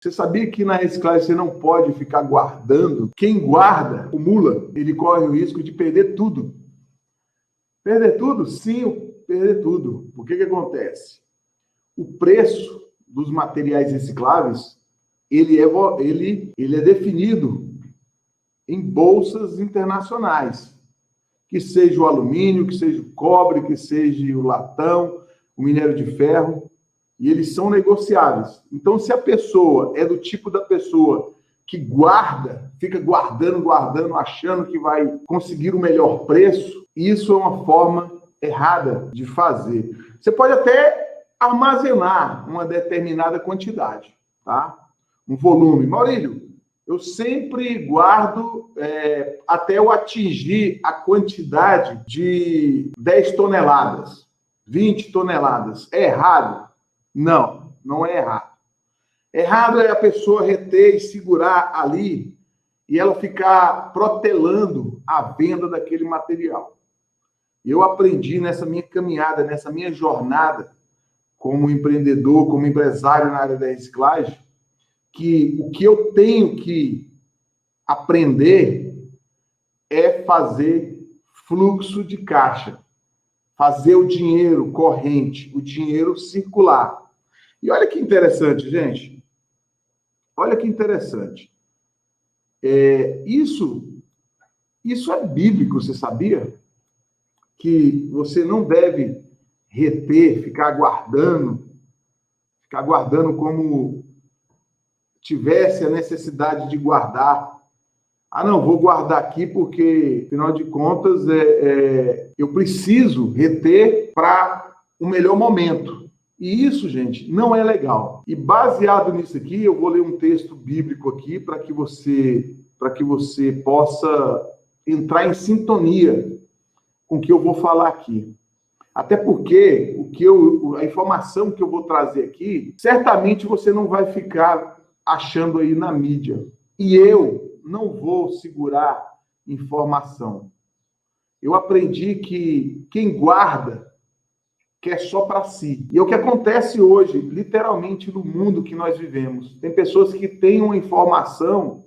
Você sabia que na reciclagem você não pode ficar guardando? Quem guarda, acumula, ele corre o risco de perder tudo. Perder tudo? Sim, perder tudo. O que acontece? O preço dos materiais recicláveis, ele é definido em bolsas internacionais. Que seja o alumínio, que seja o cobre, que seja o latão, o minério de ferro, e eles são negociáveis. Então, se a pessoa é do tipo da pessoa que guarda, fica guardando, achando que vai conseguir o melhor preço, isso é uma forma errada de fazer. Você pode até armazenar uma determinada quantidade, tá? Um volume. Maurílio, eu sempre guardo até eu atingir a quantidade de 10 toneladas, 20 toneladas. É errado? Não, não é errado. Errado é a pessoa reter e segurar ali e ela ficar protelando a venda daquele material. Eu aprendi nessa minha caminhada, nessa minha jornada como empreendedor, como empresário na área da reciclagem, que o que eu tenho que aprender é fazer fluxo de caixa, fazer o dinheiro corrente, o dinheiro circular. E olha que interessante, gente. Olha que interessante. Isso é bíblico, você sabia? Que você não deve reter, ficar guardando como tivesse a necessidade de guardar. Ah, não, vou guardar aqui porque, afinal de contas, eu preciso reter para o melhor momento. E isso, gente, não é legal. E baseado nisso aqui, eu vou ler um texto bíblico aqui para que você possa entrar em sintonia com o que eu vou falar aqui. Até porque a informação que eu vou trazer aqui, certamente você não vai ficar achando aí na mídia. E eu não vou segurar informação. Eu aprendi que quem guarda quer só para si. E é o que acontece hoje, literalmente, no mundo que nós vivemos. Tem pessoas que têm uma informação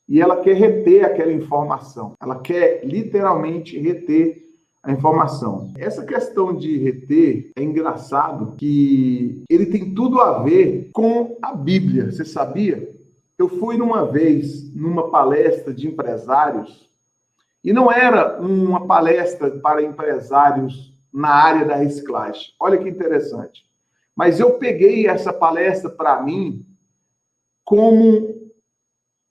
e ela quer reter aquela informação. Ela quer literalmente reter a informação. Essa questão de reter é engraçado que ele tem tudo a ver com a Bíblia. Você sabia? Eu fui numa palestra de empresários e não era uma palestra para empresários na área da reciclagem. Olha que interessante. Mas eu peguei essa palestra para mim como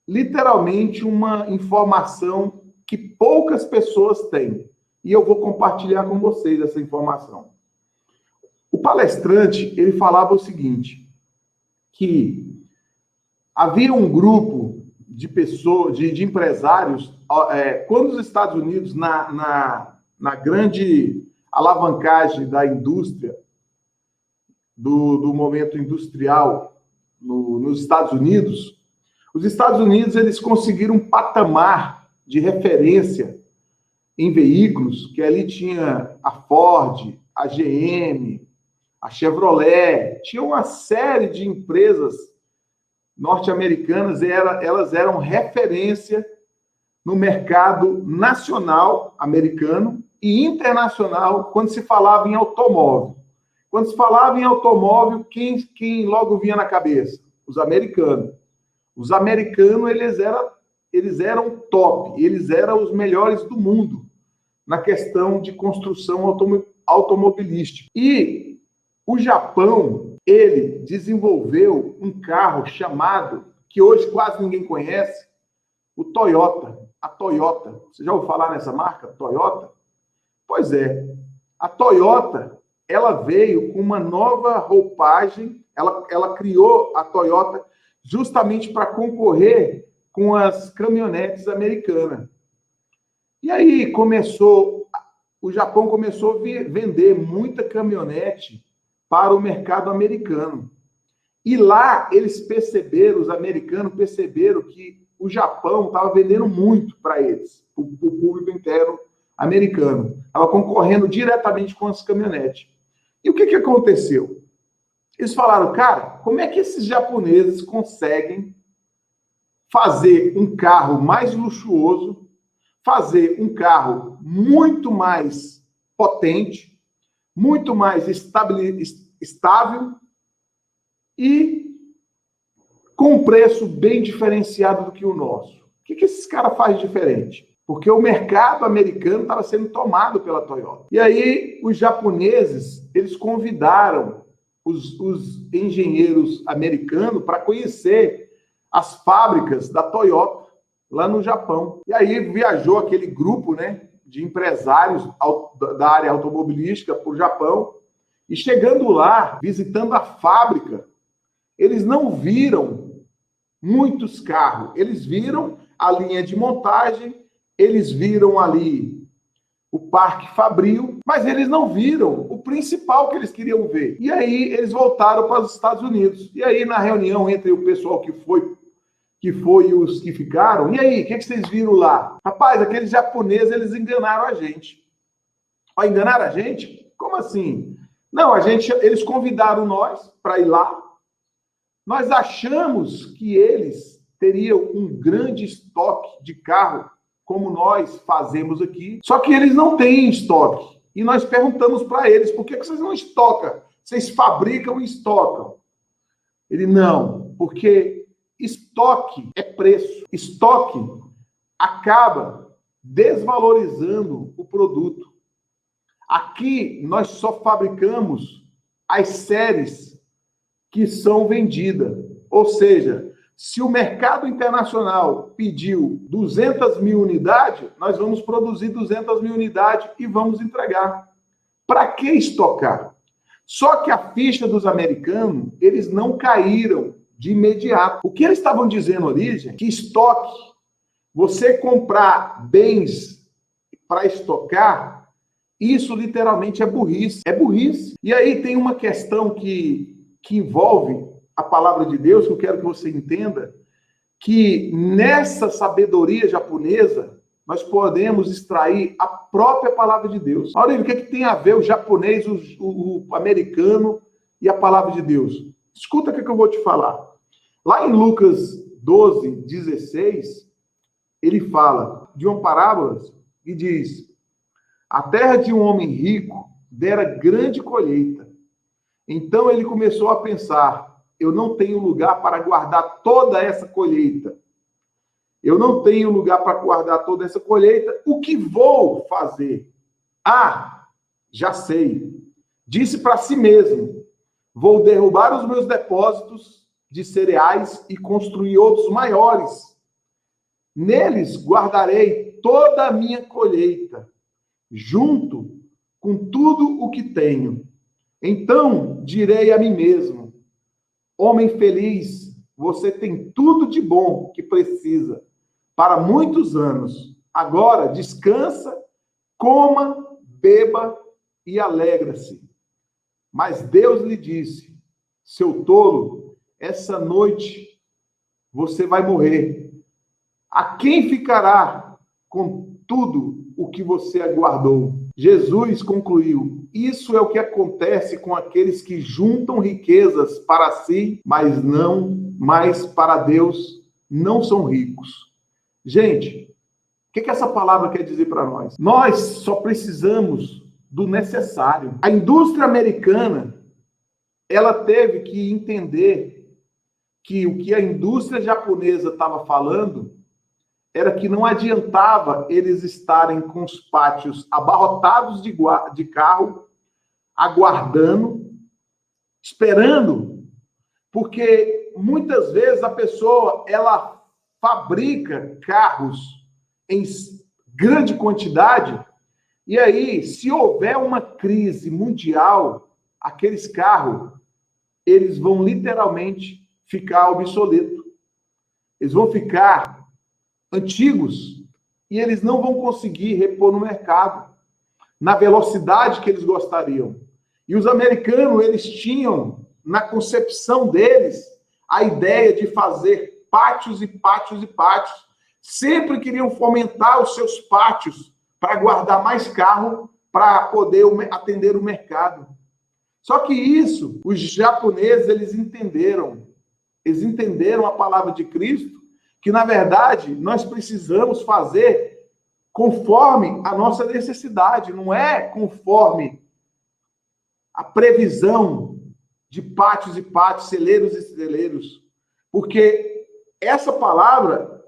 literalmente uma informação que poucas pessoas têm. E eu vou compartilhar com vocês essa informação. O palestrante, ele falava o seguinte, que havia um grupo de pessoas, de empresários, quando os Estados Unidos, na grande alavancagem da indústria, do momento industrial nos Estados Unidos, os Estados Unidos eles conseguiram um patamar de referência em veículos, que ali tinha a Ford, a GM, a Chevrolet, tinha uma série de empresas norte-americanas, elas eram referência no mercado nacional americano e internacional quando se falava em automóvel. Quando se falava em automóvel, quem logo vinha na cabeça? Os americanos. Os americanos, eles eram top, eles eram os melhores do mundo na questão de construção automobilística. E o Japão, ele desenvolveu um carro chamado, que hoje quase ninguém conhece, o Toyota. A Toyota. Você já ouviu falar nessa marca, Toyota? Pois é. A Toyota, ela veio com uma nova roupagem, ela criou a Toyota justamente para concorrer com as caminhonetes americanas. E aí o Japão começou a vender muita caminhonete para o mercado americano. E lá os americanos perceberam que o Japão estava vendendo muito para eles, o público interno americano. Estava concorrendo diretamente com as caminhonetes. E o que aconteceu? Eles falaram, cara, como é que esses japoneses conseguem fazer um carro mais luxuoso, fazer um carro muito mais potente, muito mais estável e com um preço bem diferenciado do que o nosso? O que esses caras fazem diferente? Porque o mercado americano estava sendo tomado pela Toyota. E aí os japoneses, eles convidaram os engenheiros americanos para conhecer as fábricas da Toyota lá no Japão. E aí viajou aquele grupo, né, de empresários da área automobilística para o Japão. E chegando lá, visitando a fábrica, eles não viram muitos carros. Eles viram a linha de montagem, eles viram ali o Parque Fabril, mas eles não viram o principal que eles queriam ver. E aí eles voltaram para os Estados Unidos. E aí na reunião entre o pessoal que foi e os que ficaram, e aí, o que vocês viram lá? Rapaz, aqueles japoneses, eles enganaram a gente. Ó, enganaram a gente? Como assim? Não, eles convidaram nós para ir lá. Nós achamos que eles teriam um grande estoque de carro, como nós fazemos aqui, só que eles não têm estoque. E nós perguntamos para eles, por que vocês não estocam? Vocês fabricam e estocam. Ele, não, porque estoque é preço. Estoque acaba desvalorizando o produto. Aqui nós só fabricamos as séries que são vendidas. Ou seja, se o mercado internacional pediu 200 mil unidades, nós vamos produzir 200 mil unidades e vamos entregar. Para que estocar? Só que a ficha dos americanos, eles não caíram de imediato. O que eles estavam dizendo ali, gente, que estoque, você comprar bens para estocar, isso literalmente é burrice. É burrice. E aí tem uma questão que envolve a palavra de Deus, que eu quero que você entenda, que nessa sabedoria japonesa, nós podemos extrair a própria palavra de Deus. Aurélio, o que tem a ver o japonês, o americano e a palavra de Deus? Escuta o que eu vou te falar. Lá em Lucas 12, 16, ele fala de uma parábola e diz: a terra de um homem rico dera grande colheita. Então ele começou a pensar: eu não tenho lugar para guardar toda essa colheita. Eu não tenho lugar para guardar toda essa colheita. O que vou fazer? Ah, já sei. Disse para si mesmo: vou derrubar os meus depósitos de cereais e construir outros maiores. Neles guardarei toda a minha colheita, junto com tudo o que tenho. Então direi a mim mesmo: homem feliz, você tem tudo de bom que precisa para muitos anos. Agora descansa, coma, beba e alegra-se. Mas Deus lhe disse: seu tolo, essa noite você vai morrer. A quem ficará com tudo o que você aguardou? Jesus concluiu: isso é o que acontece com aqueles que juntam riquezas para si, mas para Deus não são ricos. Gente, o que essa palavra quer dizer para nós? Nós só precisamos do necessário. A indústria americana, ela teve que entender que o que a indústria japonesa estava falando era que não adiantava eles estarem com os pátios abarrotados de carro, aguardando, esperando, porque muitas vezes a pessoa, ela fabrica carros em grande quantidade, e aí, se houver uma crise mundial, aqueles carros, eles vão literalmente ficar obsoletos. Eles vão ficar antigos e eles não vão conseguir repor no mercado na velocidade que eles gostariam. E os americanos, eles tinham na concepção deles a ideia de fazer pátios e pátios e pátios. Sempre queriam fomentar os seus pátios para guardar mais carro para poder atender o mercado. Só que isso, os japoneses, eles entenderam a palavra de Cristo, que na verdade nós precisamos fazer conforme a nossa necessidade, não é conforme a previsão de pátios e pátios, celeiros e celeiros, porque essa parábola,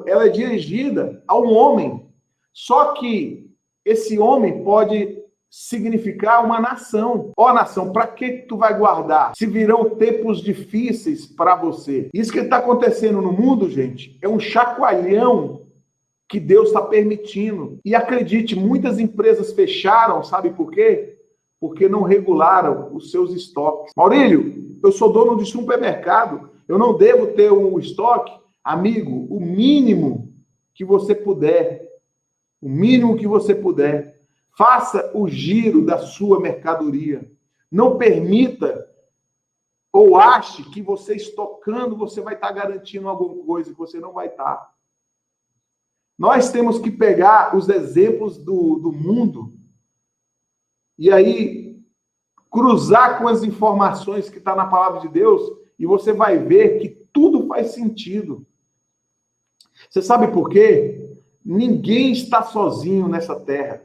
ela é dirigida a um homem, só que esse homem pode significar uma nação. Ó, nação, para que tu vai guardar se virão tempos difíceis para você? Isso que está acontecendo no mundo, gente, é um chacoalhão que Deus está permitindo. E acredite, muitas empresas fecharam, sabe por quê? Porque não regularam os seus estoques. Maurílio, eu sou dono de supermercado, eu não devo ter um estoque? Amigo, o mínimo que você puder, o mínimo que você puder, faça o giro da sua mercadoria. Não permita ou ache que você estocando, você vai estar garantindo alguma coisa que você não vai estar. Nós temos que pegar os exemplos do mundo e aí cruzar com as informações que estão na palavra de Deus e você vai ver que tudo faz sentido. Você sabe por quê? Ninguém está sozinho nessa terra.